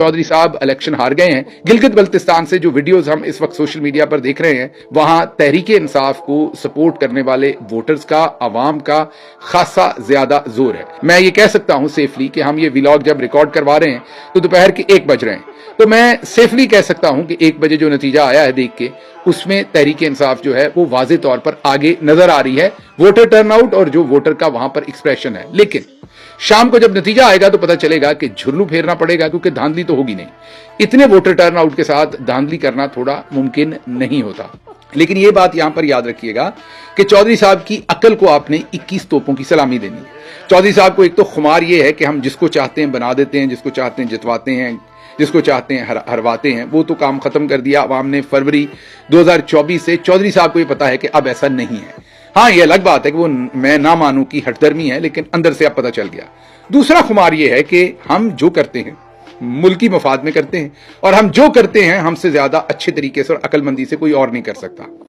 चौधरी साहब इलेक्शन हार गए हैं। गिलगित बल्तिस्तान से जो वीडियोस हम इस वक्त सोशल मीडिया पर देख रहे हैं, वहां तहरीके इंसाफ को सपोर्ट करने वाले वोटर्स का, आवाम का खासा ज्यादा जोर है। मैं ये कह सकता हूं सेफली कि हम ये व्लॉग जब रिकॉर्ड करवा रहे हैं तो दोपहर के 1 बज रहे हैं, तो मैं सेफली कह सकता हूं कि 1 बजे जो नतीजा आया है देख के, उसमें तहरीके इंसाफ जो है वो वाज़े तौर पर आगे नजर आ रही है, वोटर टर्नआउट और जो वोटर का वहां पर एक्सप्रेशन है। लेकिन शाम को जब नतीजा आएगा तो पता चलेगा कि झुर्लू फेरना पड़ेगा, क्योंकि धांधली तो होगी नहीं। इतने वोटर टर्नआउट के साथ धांधली करना थोड़ा मुमकिन नहीं होता। लेकिन यह बात यहां पर याद रखिएगा कि चौधरी साहब की अकल को आपने 21 तोपों की सलामी देनी। चौधरी साहब को एक तो खुमार यह है कि हम जिसको चाहते हैं बना देते हैं, जिसको चाहते हैं जितवाते हैं, जिसको चाहते हैं हरवाते हैं। वो तो काम खत्म कर दिया अवाम ने फरवरी 2024 से। चौधरी साहब को ये पता है कि अब ऐसा नहीं है। हाँ, ये अलग बात है कि वो मैं ना मानूं कि हठधर्मी है, लेकिन अंदर से अब पता चल गया। दूसरा खुमार ये है कि हम जो करते हैं मुल्की मफाद में करते हैं, और हम जो करते हैं हमसे ज्यादा अच्छे तरीके से और अकलमंदी से कोई और नहीं कर सकता।